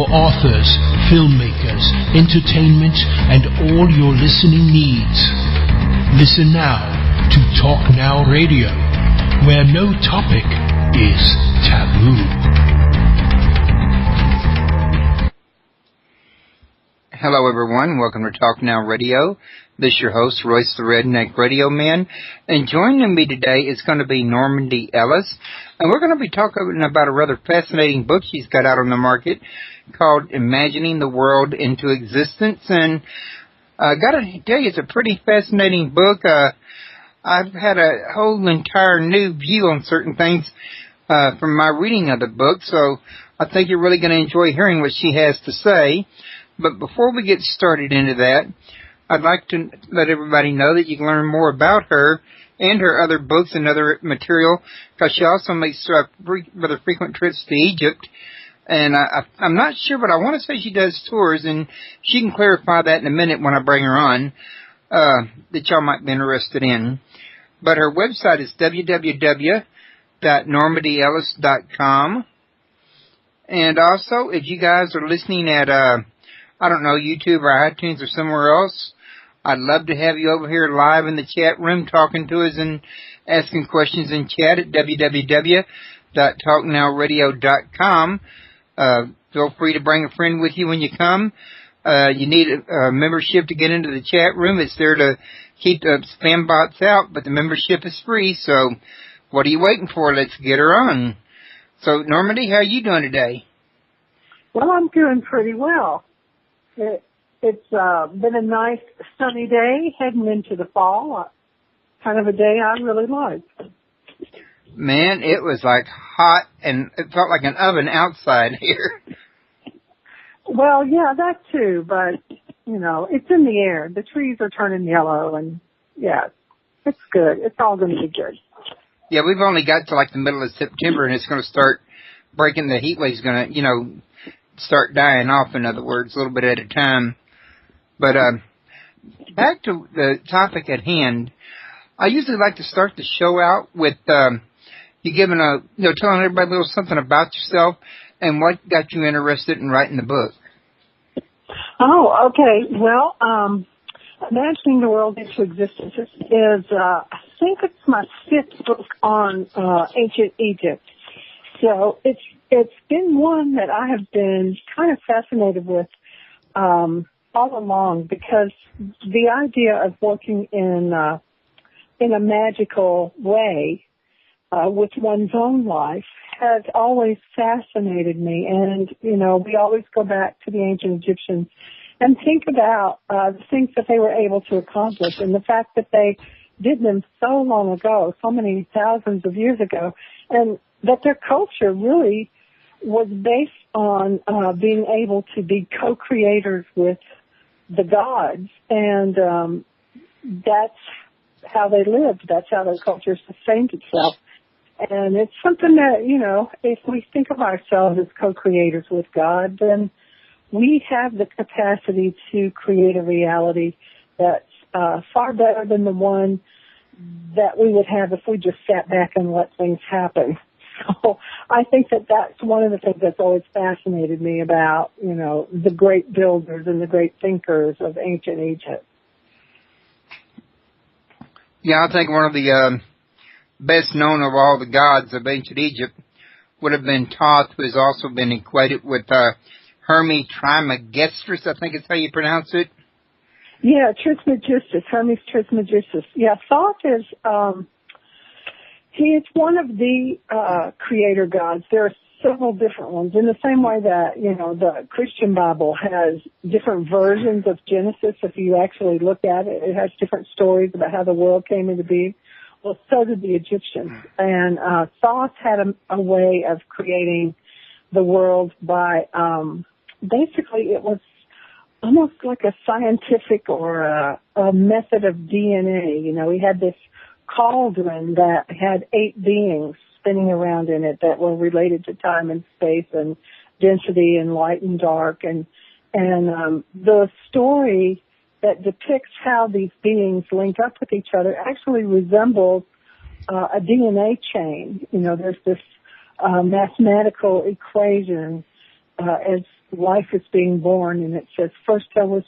for authors, filmmakers, entertainment, and all your listening needs. Listen now to Talk Now Radio, where no topic is taboo. Hello, everyone. Welcome to Talk Now Radio. This is your host, Royce the Redneck Radio Man. And joining me today is going to be Normandi Ellis. And we're going to be talking about a rather fascinating book she's got out on the market called Imagining the World into Existence. And I got to tell you, it's a pretty fascinating book. I've had a whole entire new view on certain things from my reading of the book. So I think you're really going to enjoy hearing what she has to say. But before we get started into that, I'd like to let everybody know that you can learn more about her and her other books and other material, because she also makes rather frequent trips to Egypt. And I'm not sure, but I want to say she does tours, and she can clarify that in a minute when I bring her on, that y'all might be interested in. But her website is www.normandyellis.com. And also, if you guys are listening at YouTube or iTunes or somewhere else, I'd love to have you over here live in the chat room talking to us and asking questions in chat at www.talknowradio.com. Feel free to bring a friend with you when you come. You need a membership to get into the chat room. It's there to keep the spam bots out, but the membership is free, so what are you waiting for? Let's get her on. So, Normandi, how are you doing today? Well, I'm doing pretty well. It's been a nice sunny day heading into the fall, kind of a day I really like. Man, it was like hot and it felt like an oven outside here. Well, yeah, that too, but, it's in the air. The trees are turning yellow and, yeah, it's good. It's all going to be good. Yeah, we've only got to like the middle of September and it's going to start breaking. The heat wave's going to, start dying off, in other words, a little bit at a time. But back to the topic at hand, I usually like to start the show out with you giving telling everybody a little something about yourself and what got you interested in writing the book. Oh, okay. Well, Imagining the World into Existence is I think it's my 5th book on ancient Egypt. So it's been one that I have been kind of fascinated with all along, because the idea of working in a magical way with one's own life has always fascinated me. And, we always go back to the ancient Egyptians and think about the things that they were able to accomplish and the fact that they did them so long ago, so many thousands of years ago, and that their culture really was based on being able to be co-creators with the gods, and that's how they lived. That's how their culture sustained itself. And it's something that, if we think of ourselves as co-creators with God, then we have the capacity to create a reality that's far better than the one that we would have if we just sat back and let things happen. So I think that that's one of the things that's always fascinated me about, the great builders and the great thinkers of ancient Egypt. Yeah, I think one of the best known of all the gods of ancient Egypt would have been Thoth, who has also been equated with Hermes Trismegistus, I think is how you pronounce it. Yeah, Trismegistus, Hermes Trismegistus. Yeah, Thoth is... He is one of the creator gods. There are several different ones. In the same way that, the Christian Bible has different versions of Genesis. If you actually look at it, it has different stories about how the world came into being. Well, so did the Egyptians. And Thoth had a way of creating the world by, basically it was almost like a scientific or a method of DNA. He had this cauldron that had 8 beings spinning around in it that were related to time and space and density and light and dark, and the story that depicts how these beings link up with each other actually resembles a DNA chain. There's this mathematical equation as life is being born, and it says first I was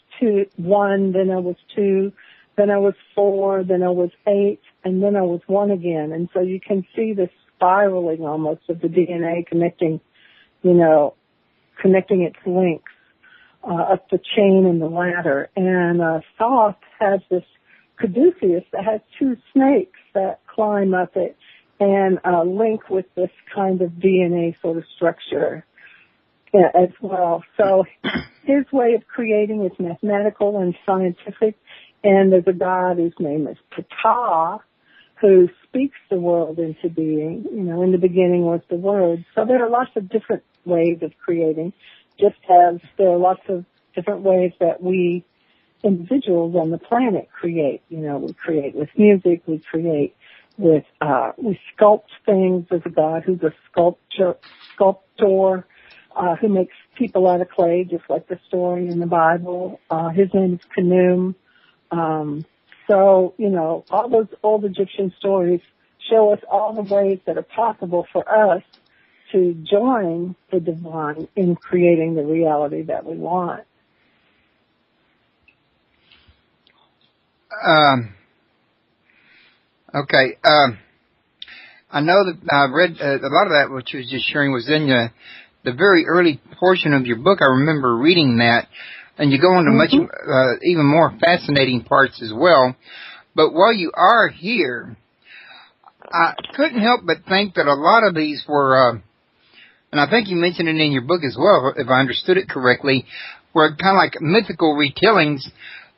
one, then I was two, then I was four, then I was eight, and then I was one again. And so you can see the spiraling almost of the DNA connecting its links up the chain and the ladder. And Thoth has this caduceus that has two snakes that climb up it and link with this kind of DNA sort of structure as well. So his way of creating is mathematical and scientific, and there's a god whose name is Thoth, who speaks the world into being. In the beginning was the Word. So there are lots of different ways of creating, just as there are lots of different ways that we individuals on the planet create. We create with music, we create with, we sculpt things. There's a god who's a sculptor, who makes people out of clay, just like the story in the Bible. His name is Khnum. So, all those old Egyptian stories show us all the ways that are possible for us to join the divine in creating the reality that we want. Okay. I know that I read a lot of that, what you was just sharing, was in the very early portion of your book. I remember reading that, and you go into much even more fascinating parts as well. But while you are here, I couldn't help but think that a lot of these were, and I think you mentioned it in your book as well, if I understood it correctly, were kind of like mythical retellings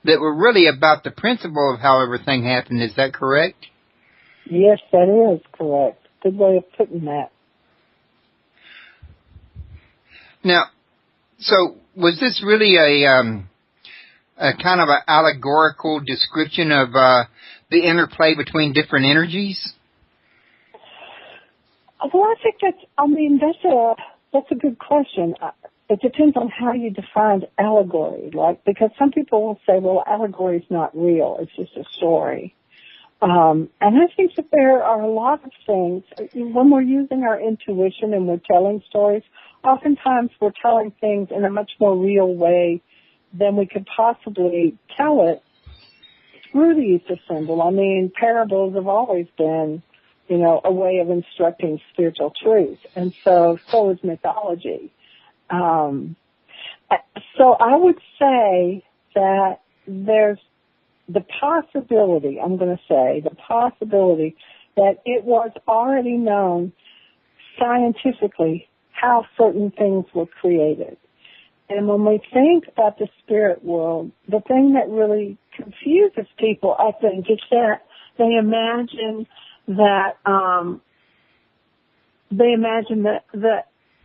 that were really about the principle of how everything happened. Is that correct? Yes, that is correct. Good way of putting that. Now, so was this really a kind of an allegorical description of the interplay between different energies? Well, I think that's a good question. It depends on how you define allegory, because some people will say, well, allegory is not real, it's just a story. And I think that there are a lot of things, when we're using our intuition and we're telling stories, oftentimes we're telling things in a much more real way than we could possibly tell it through the ether symbol. I mean, parables have always been, a way of instructing spiritual truth, and so is mythology. So I would say that there's the possibility that it was already known scientifically how certain things were created. And when we think about the spirit world, the thing that really confuses people, I think, is that they imagine that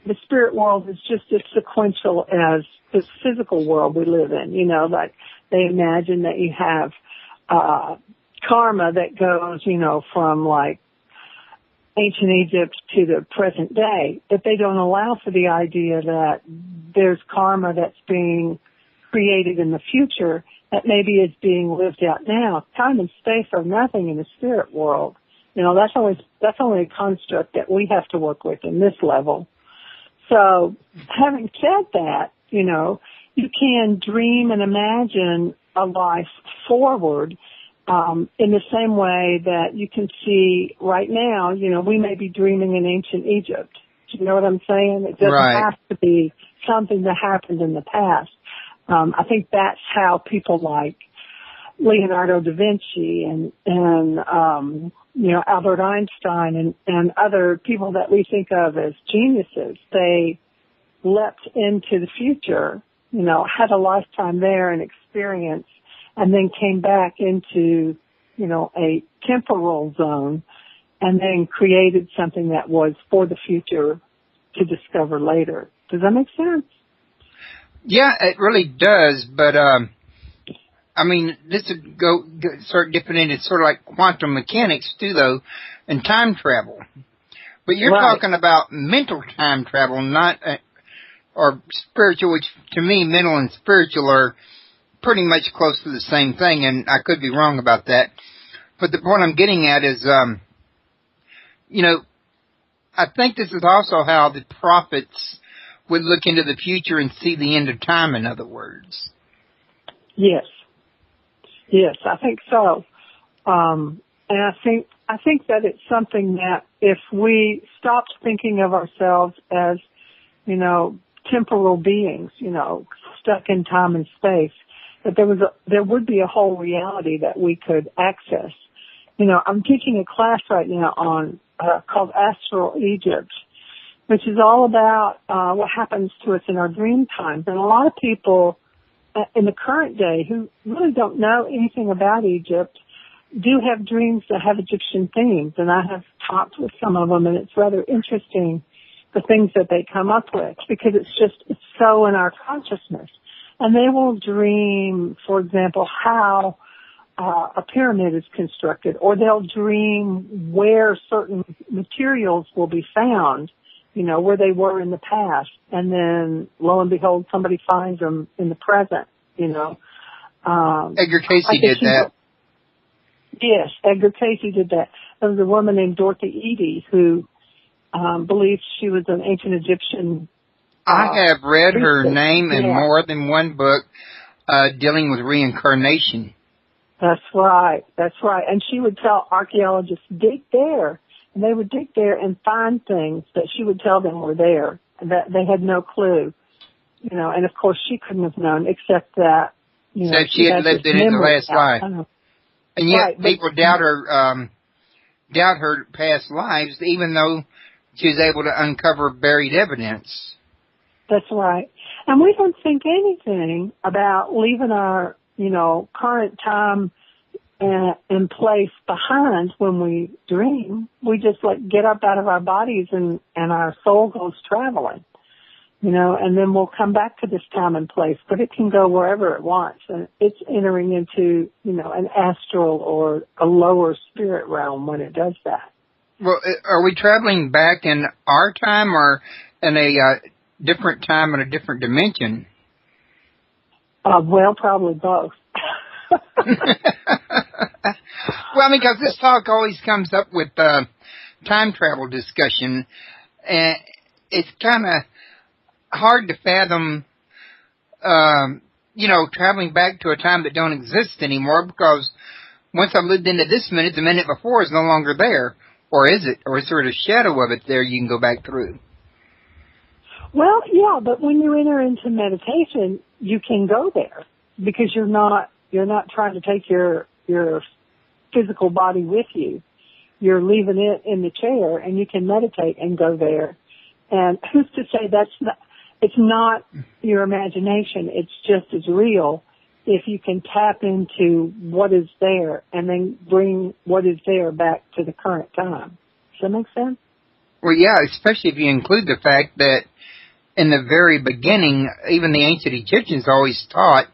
the spirit world is just as sequential as this physical world we live in. Like they imagine that you have karma that goes, from like ancient Egypt to the present day, but they don't allow for the idea that there's karma that's being created in the future that maybe is being lived out now. Time and space are nothing in the spirit world. That's only a construct that we have to work with in this level. So having said that, you can dream and imagine a life forward in the same way that you can see right now, we may be dreaming in ancient Egypt. Do you know what I'm saying? It doesn't have to be something that happened in the past. I think that's how people like Leonardo da Vinci and Albert Einstein and other people that we think of as geniuses, they leapt into the future, had a lifetime there and experience, and then came back into, a temporal zone and then created something that was for the future to discover later. Does that make sense? Yeah, it really does, but this would start dipping into sort of like quantum mechanics too, though, and time travel. But you're talking about mental time travel, not or spiritual, which to me, mental and spiritual are pretty much close to the same thing, and I could be wrong about that. But the point I'm getting at is, I think this is also how the prophets would look into the future and see the end of time, in other words. Yes. Yes, I think so. And I think that it's something that if we stopped thinking of ourselves as, temporal beings, stuck in time and space, that there would be a whole reality that we could access. I'm teaching a class right now on called Astral Egypt, which is all about what happens to us in our dream times. And a lot of people in the current day who really don't know anything about Egypt do have dreams that have Egyptian themes. And I have talked with some of them, and it's rather interesting the things that they come up with, because it's so in our consciousness. And they will dream, for example, how a pyramid is constructed, or they'll dream where certain materials will be found, where they were in the past, and then lo and behold, somebody finds them in the present, Edgar Casey did that. Yes, Edgar Casey did that. There was a woman named Dorothy Eady who believes she was an ancient Egyptian. I have read her name in Yeah. more than one book dealing with reincarnation. That's right. And she would tell archaeologists, dig there. And they would dig there and find things that she would tell them were there, and that they had no clue. And of course she couldn't have known, except that, Said she had lived it in the last life. And yet Right, people doubt her past lives, even though she was able to uncover buried evidence. That's right. And we don't think anything about leaving our, current time and place behind when we dream. We just get up out of our bodies and our soul goes traveling, and then we'll come back to this time and place, but it can go wherever it wants. And it's entering into, an astral or a lower spirit realm when it does that. Well, are we traveling back in our time or in a different time in a different dimension? Well, probably both. Well, because this talk always comes up with time travel discussion, and it's kind of hard to fathom, traveling back to a time that don't exist anymore, because once I've lived into this minute, the minute before is no longer there. Or is it? Or is there a shadow of it there you can go back through? Well, yeah, but when you enter into meditation, you can go there because you're not trying to take your physical body with you. You're leaving it in the chair, and you can meditate and go there. And who's to say it's not your imagination? It's just as real if you can tap into what is there and then bring what is there back to the current time. Does that make sense? Well, yeah, especially if you include the fact that in the very beginning, even the ancient Egyptians always taught,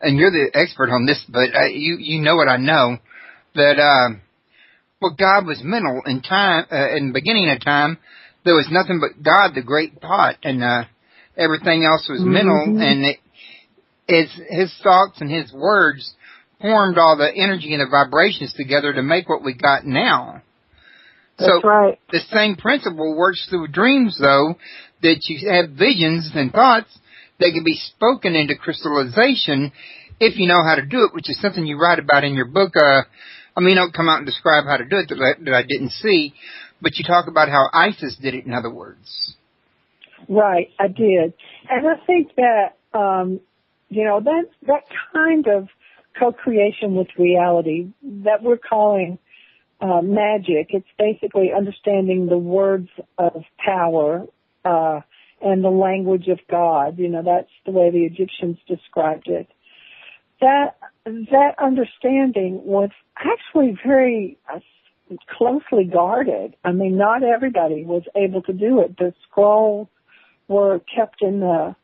and you're the expert on this, but you know what I know, that God was mental in time. In the beginning of time, there was nothing but God, the great thought, and everything else was mental, and his thoughts and his words formed all the energy and the vibrations together to make what we got now. That's right. The same principle works through dreams, though, that you have visions and thoughts that can be spoken into crystallization if you know how to do it, which is something you write about in your book. Don't come out and describe how to do it that I didn't see, but you talk about how Isis did it, in other words. Right, I did. And I think that, that kind of co-creation with reality that we're calling magic, it's basically understanding the words of power and the language of God. That's the way the Egyptians described it. That understanding was actually very closely guarded. I mean, not everybody was able to do it. The scrolls were kept in the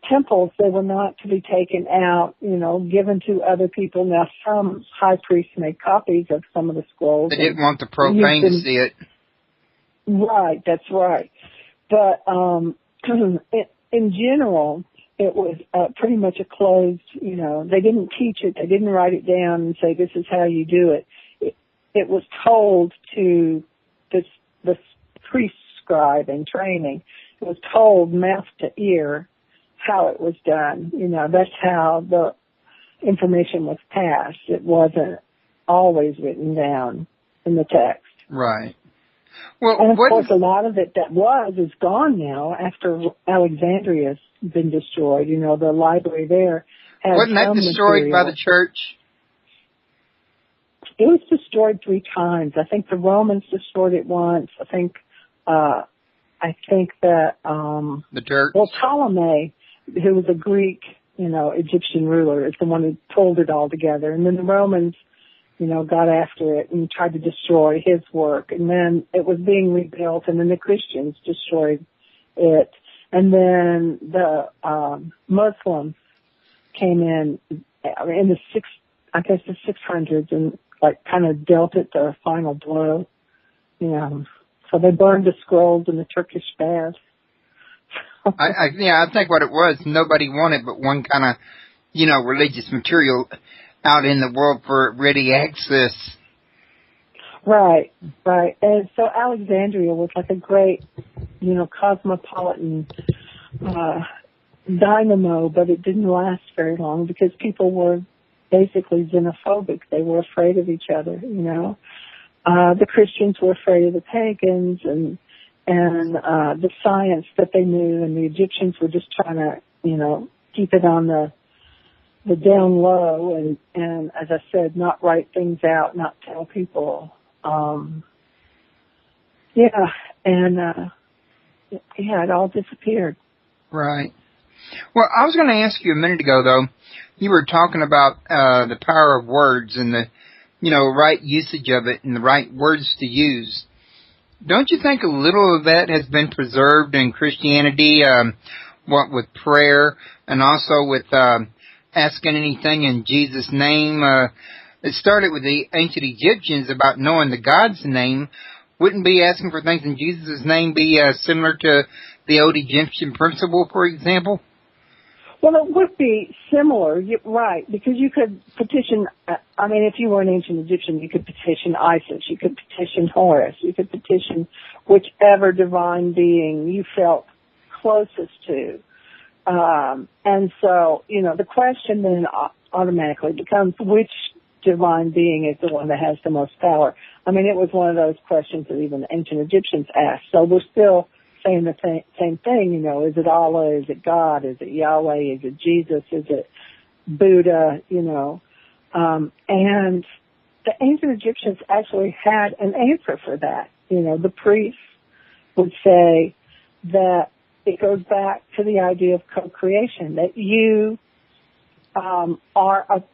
temples. They were not to be taken out, given to other people. Now, some high priests made copies of some of the scrolls. They didn't want the profane to see it. Right, that's right. But in general, it was pretty much a closed, they didn't teach it. They didn't write it down and say, this is how you do it. It was told to this priest scribe in training, was told mouth to ear how it was done. That's how the information was passed. It wasn't always written down in the text. Right. Well, and of course, a lot of it that is gone now after Alexandria's been destroyed. The library there has wasn't that destroyed material. by the church? It was destroyed 3 times. I think the Romans destroyed it once. I think that the Turks. Well, Ptolemy, who was a Greek, Egyptian ruler, is the one who pulled it all together, and then the Romans, got after it and tried to destroy his work, and then it was being rebuilt, and then the Christians destroyed it, and then the Muslims came in the 600s and kind of dealt it their final blow, So they burned the scrolls in the Turkish baths. I think what it was, nobody wanted but one kind of, religious material out in the world for ready access. Right. And so Alexandria was like a great, cosmopolitan dynamo, but it didn't last very long because people were basically xenophobic. They were afraid of each other, The Christians were afraid of the pagans and the science that they knew, and the Egyptians were just trying to, keep it on the down low and as I said, not write things out, not tell people. It all disappeared. Right. Well, I was going to ask you a minute ago, though. You were talking about the power of words and the, right usage of it and the right words to use. Don't you think a little of that has been preserved in Christianity, with prayer and also with asking anything in Jesus' name? It started with the ancient Egyptians about knowing the God's name. Wouldn't be asking for things in Jesus' name be similar to the old Egyptian principle, for example? Well, it would be similar, right, because you could petition, if you were an ancient Egyptian, you could petition Isis, you could petition Horus, you could petition whichever divine being you felt closest to. And so, the question then automatically becomes which divine being is the one that has the most power. It was one of those questions that even ancient Egyptians asked. So we're still saying the same thing, is it Allah, is it God, is it Yahweh, is it Jesus, is it Buddha, and the ancient Egyptians actually had an answer for that. The priests would say that it goes back to the idea of co-creation, that you are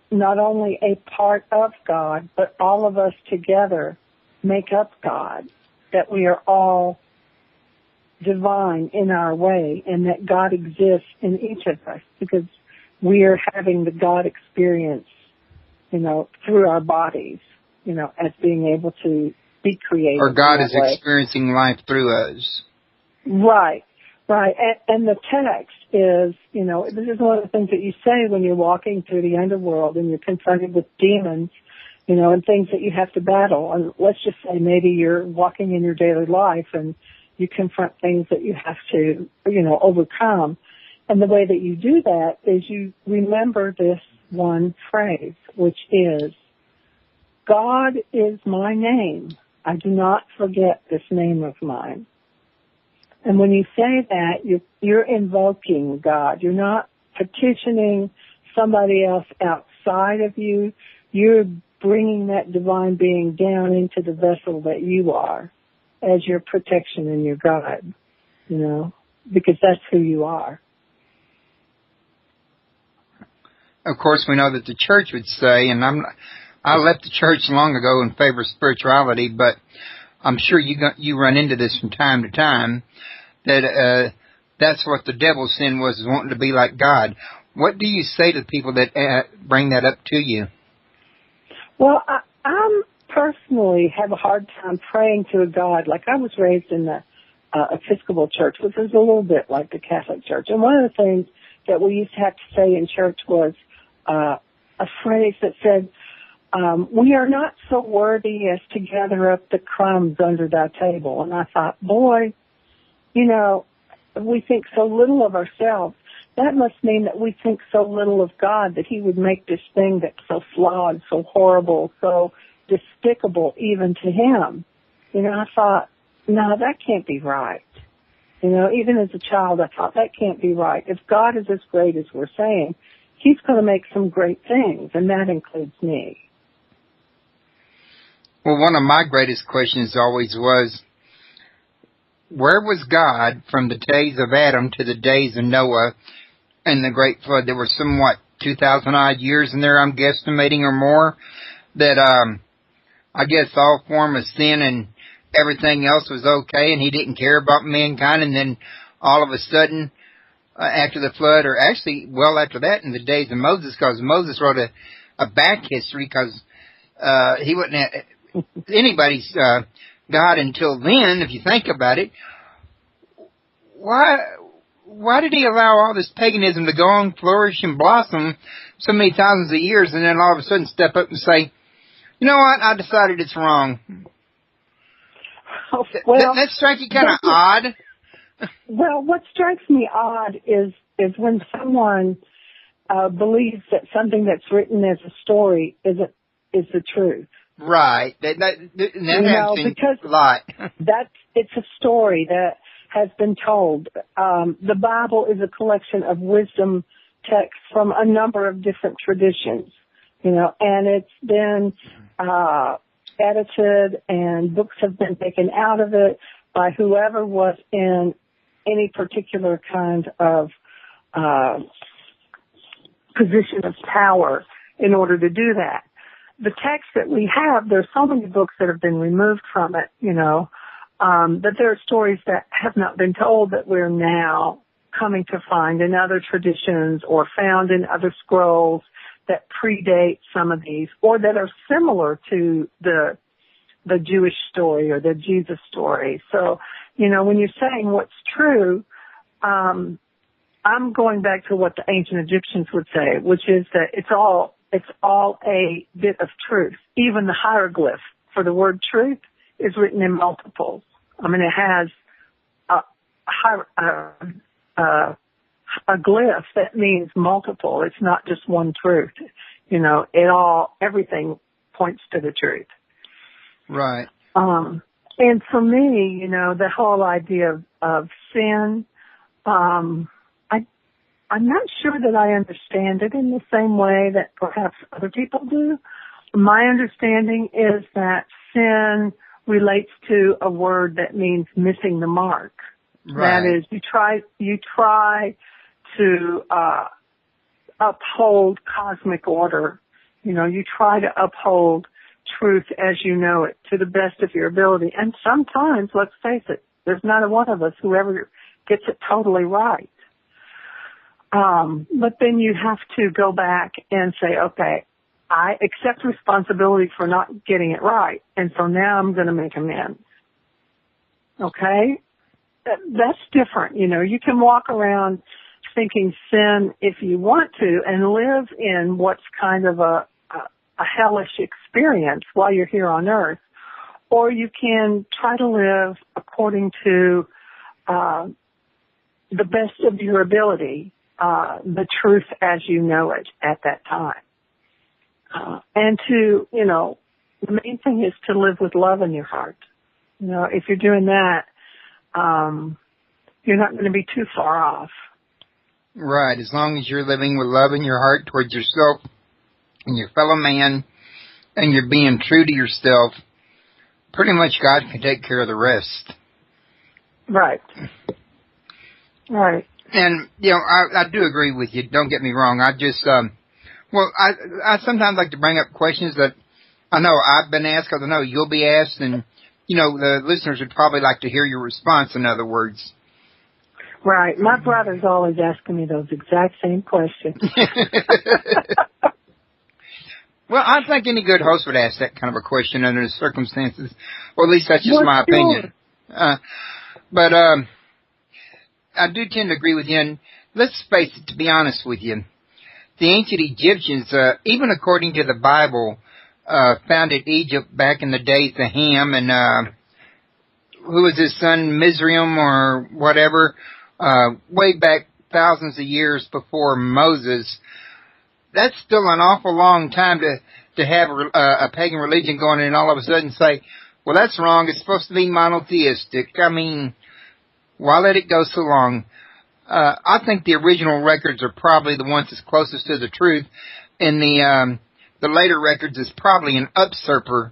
not only a part of God, but all of us together make up God, that we are all divine in our way, and that God exists in each of us because we are having the God experience, through our bodies, as being able to be creative. Or God is experiencing life through us. Right. And the text is, this is one of the things that you say when you're walking through the underworld and you're confronted with demons, and things that you have to battle. And let's just say maybe you're walking in your daily life and you confront things that you have to, overcome. And the way that you do that is you remember this one phrase, which is, God is my name. I do not forget this name of mine. And when you say that, you're invoking God. You're not petitioning somebody else outside of you. You're bringing that divine being down into the vessel that you are as your protection and your guide, because that's who you are. Of course, we know that the church would say, and I left the church long ago in favor of spirituality, but I'm sure you run into this from time to time, that that's what the devil's sin was wanting to be like God. What do you say to people that bring that up to you? Well, I personally have a hard time praying to a God. Like, I was raised in the Episcopal Church, which is a little bit like the Catholic Church. And one of the things that we used to have to say in church was a phrase that said, we are not so worthy as to gather up the crumbs under thy table. And I thought, boy, we think so little of ourselves, that must mean that we think so little of God that he would make this thing that's so flawed, so horrible, so despicable even to him. You know, I thought, no, that can't be right. You know, even as a child, I thought that can't be right. If God is as great as we're saying, he's going to make some great things, and that includes me. Well, one of my greatest questions always was, where was God from the days of Adam to the days of Noah and the Great Flood? There were somewhat 2,000 odd years in there, I'm guesstimating, or more, that I guess all form of sin and everything else was okay, and he didn't care about mankind. And then all of a sudden, after the flood, or actually well after that, in the days of Moses, because Moses wrote a back history, because he wasn't anybody's God until then, if you think about it. Why did he allow all this paganism to go on, flourish, and blossom so many thousands of years, and then all of a sudden step up and say, you know what, I decided it's wrong? Well, that strikes you kind of odd. Well, what strikes me odd is when someone believes that something that's written as a story is the truth. Right. That happens because a lot. It's a story that has been told. The Bible is a collection of wisdom texts from a number of different traditions, you know, and it's been edited, and books have been taken out of it by whoever was in any particular kind of position of power in order to do that. The text that we have, there's so many books that have been removed from it, you know, but there are stories that have not been told that we're now coming to find in other traditions or found in other scrolls that predate some of these, or that are similar to the Jewish story or the Jesus story. So, you know, when you're saying what's true, I'm going back to what the ancient Egyptians would say, which is that it's all a bit of truth. Even the hieroglyph for the word truth is written in multiples. I mean, it has a glyph that means multiple. It's not just one truth. You know, everything points to the truth. Right. And for me, you know, the whole idea of sin, I'm not sure that I understand it in the same way that perhaps other people do. My understanding is that sin relates to a word that means missing the mark. Right. That is, you try to uphold cosmic order. You know, you try to uphold truth as you know it to the best of your ability. And sometimes, let's face it, there's not one of us who ever gets it totally right. But then you have to go back and say, okay, I accept responsibility for not getting it right, and so now I'm going to make amends. Okay? That's different. You know, you can walk around thinking sin if you want to and live in what's kind of a hellish experience while you're here on earth, or you can try to live according to the best of your ability, the truth as you know it at that time. And to, you know, the main thing is to live with love in your heart. You know, if you're doing that, you're not going to be too far off. Right. As long as you're living with love in your heart towards yourself and your fellow man, and you're being true to yourself, pretty much God can take care of the rest. Right. Right. And, you know, I do agree with you. Don't get me wrong. I just, I sometimes like to bring up questions that I know I've been asked, because I know you'll be asked, and, you know, the listeners would probably like to hear your response, in other words. Right. My brother's always asking me those exact same questions. Well, I think any good host would ask that kind of a question under the circumstances. Or at least that's just my opinion. But I do tend to agree with you. And let's face it, to be honest with you, the ancient Egyptians, even according to the Bible, founded Egypt back in the days of Ham, and who was his son, Mizraim or whatever, way back thousands of years before Moses, that's still an awful long time to have a pagan religion going in and all of a sudden say, well, that's wrong. It's supposed to be monotheistic. I mean, why let it go so long? I think the original records are probably the ones that's closest to the truth, and the later records is probably an usurper.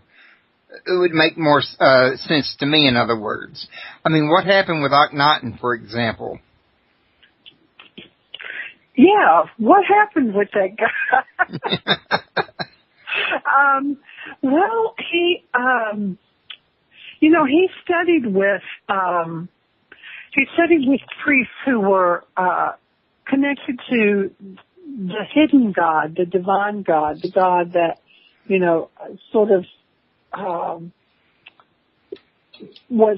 It would make more sense to me, in other words. I mean, what happened with Akhenaten, for example? Yeah, what happened with that guy? Well, he studied with priests who were connected to the hidden God, the divine God, the God that, sort of was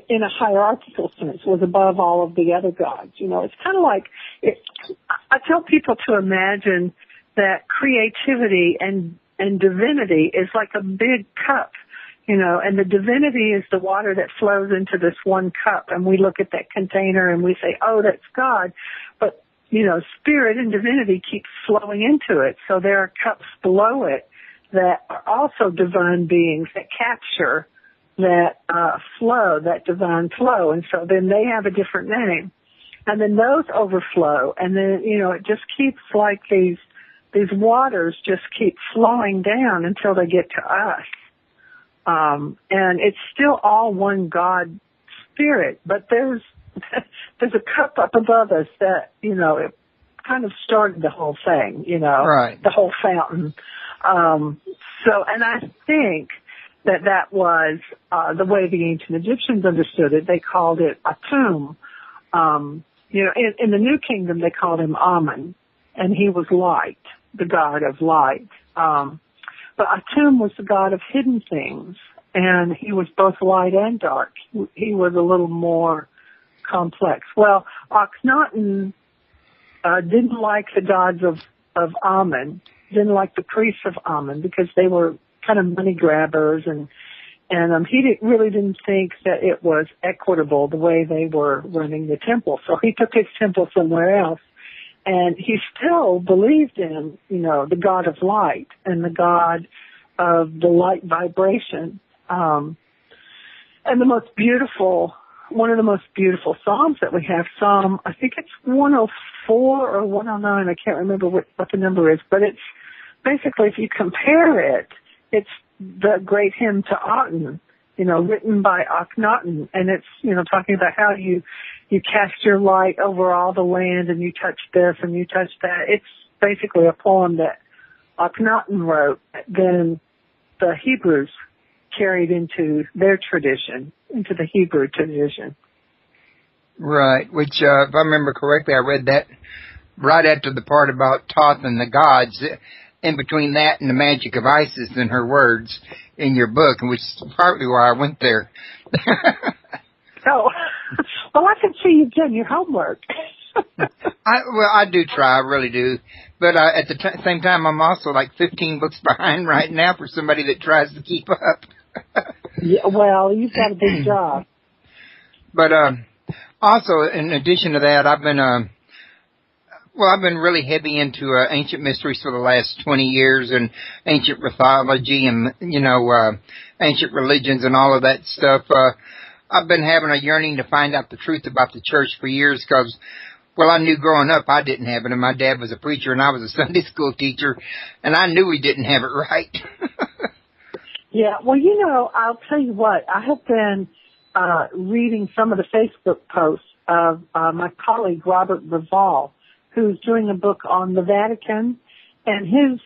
in a hierarchical sense, was above all of the other gods. It's kind of like, I tell people to imagine that creativity and divinity is like a big cup, and the divinity is the water that flows into this one cup, and we look at that container and we say, oh, that's God. But, spirit and divinity keep flowing into it. So there are cups below it that are also divine beings that capture that flow, that divine flow. And so then they have a different name. And then those overflow. And then, it just keeps like these waters just keep flowing down until they get to us. And it's still all one God spirit, but there's a cup up above us that, it kind of started the whole thing, right. The whole fountain. And I think that was, the way the ancient Egyptians understood it. They called it Atum. In the New Kingdom, they called him Amun, and he was light, the god of light. But Atum was the god of hidden things, and he was both light and dark. He was a little more complex. Well, Akhenaten didn't like the gods of Amun, didn't like the priests of Amun, because they were kind of money grabbers, and he really didn't think that it was equitable the way they were running the temple. So he took his temple somewhere else. And he still believed in, the God of light and the God of the light vibration. And one of the most beautiful Psalms that we have, Psalm, I think it's 104 or 109, I can't remember what the number is, but it's basically, if you compare it, it's the great hymn to Aten, written by Akhenaten. And it's, talking about how you cast your light over all the land, and you touch this and you touch that. It's basically a poem that Akhenaten wrote, then the Hebrews carried into their tradition, into the Hebrew tradition. Right, which, if I remember correctly, I read that right after the part about Thoth and the gods, in between that and the magic of Isis and her words in your book, which is partly why I went there. Oh, well, I can see you've done your homework. I do try, I really do. But at the same time, I'm also like 15 books behind right now for somebody that tries to keep up. Yeah, well, you've got a big job. But also, in addition to that, I've been really heavy into ancient mysteries for the last 20 years, and ancient mythology and, ancient religions and all of that stuff. I've been having a yearning to find out the truth about the church for years because, I knew growing up I didn't have it, and my dad was a preacher and I was a Sunday school teacher, and I knew we didn't have it right. Yeah, well, I'll tell you what, I have been reading some of the Facebook posts of my colleague Robert Raval, who's doing a book on the Vatican, and his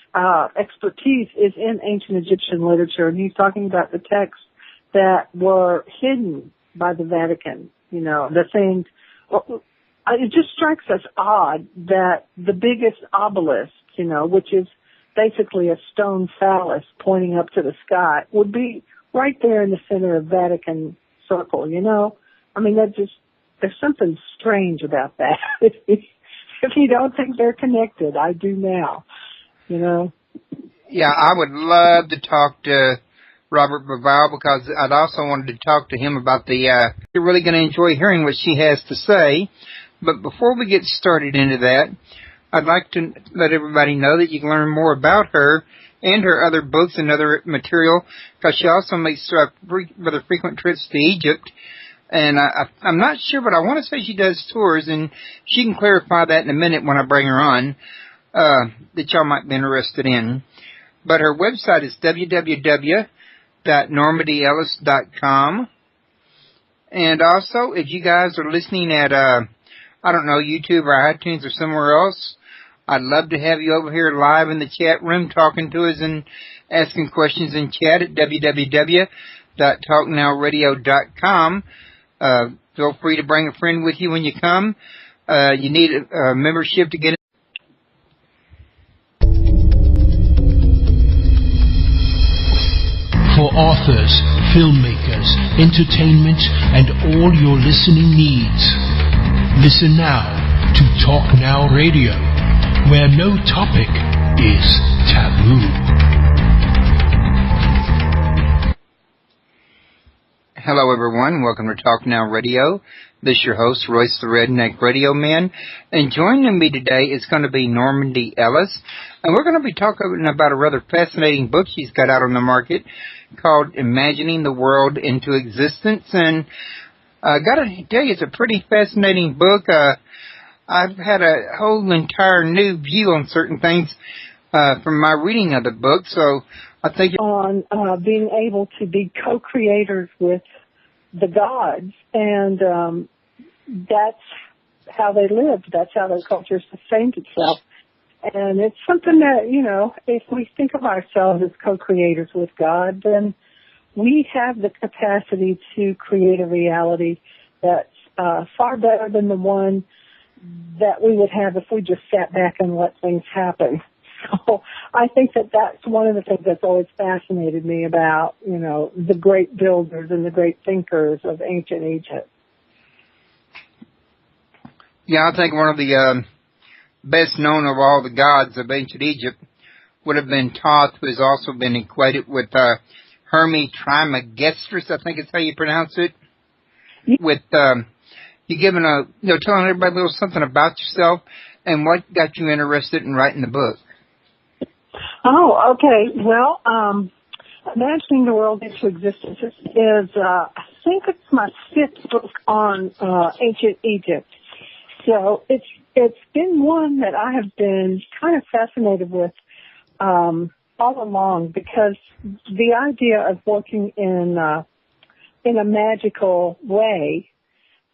expertise is in ancient Egyptian literature, and he's talking about the texts that were hidden by the Vatican, the things. It just strikes us odd that the biggest obelisk, which is basically a stone phallus pointing up to the sky, would be right there in the center of Vatican Circle, I mean, there's something strange about that. If you don't think they're connected, I do now, Yeah, I would love to talk to Robert Raval, because I'd also wanted to talk to him about you're really going to enjoy hearing what she has to say But before we get started into that, I'd like to let everybody know that you can learn more about her and her other books and other material, because she also makes rather frequent trips to Egypt. And I'm not sure, but I want to say she does tours, and she can clarify that in a minute when I bring her on, that y'all might be interested in. But her website is www.normandyellis.com. And also, if you guys are listening at, YouTube or iTunes or somewhere else, I'd love to have you over here live in the chat room talking to us and asking questions in chat at www.talknowradio.com. Feel free to bring a friend with you when you come. You need a membership to get in. For authors, filmmakers, entertainment, and all your listening needs. Listen now to Talk Now Radio, where no topic is taboo. Hello, everyone. Welcome to Talk Now Radio. This is your host, Royce the Redneck Radio Man. And joining me today is going to be Normandi Ellis. And we're going to be talking about a rather fascinating book she's got out on the market called Imagining the World into Existence. And I got to tell you, it's a pretty fascinating book. I've had a whole entire new view on certain things from my reading of the book. So I think on being able to be co-creators with the gods, and that's how they lived. That's how their culture sustained itself. And it's something that, if we think of ourselves as co-creators with God, then we have the capacity to create a reality that's far better than the one that we would have if we just sat back and let things happen. So I think that that's one of the things that's always fascinated me about, the great builders and the great thinkers of ancient Egypt. Yeah, I think one of the best known of all the gods of ancient Egypt would have been Thoth, who has also been equated with Hermes Trismegistus, I think is how you pronounce it. Yeah. With you giving telling everybody a little something about yourself and what got you interested in writing the book. Oh, okay. Well, Imagining the World into Existence is I think it's my fifth book on ancient Egypt. So it's been one that I have been kind of fascinated with all along, because the idea of working in a magical way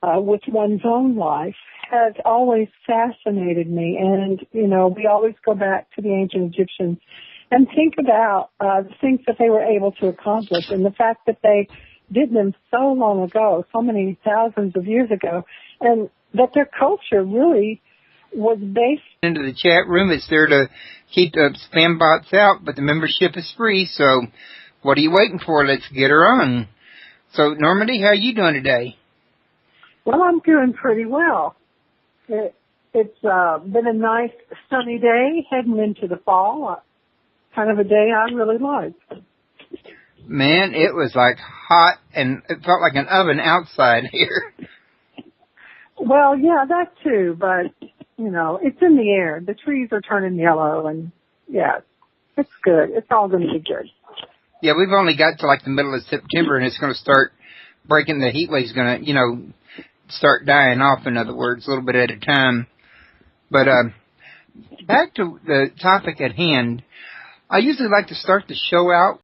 with one's own life has always fascinated me. And, we always go back to the ancient Egyptians and think about the things that they were able to accomplish, and the fact that they did them so long ago, so many thousands of years ago, and that their culture really was based. Into the chat room, it's there to keep the spam bots out, but the membership is free, so what are you waiting for? Let's get her on. So, Normandi, how are you doing today? Well, I'm doing pretty well. It's been a nice sunny day heading into the fall, kind of a day I really like. Man, it was like hot, and it felt like an oven outside here. Well, yeah, that too, but, it's in the air. The trees are turning yellow, and, yeah, it's good. It's all going to be good. Yeah, we've only got to like the middle of September, and it's going to start breaking. The heat wave's going to, start dying off, in other words, a little bit at a time. But back to the topic at hand, I usually like to start the show out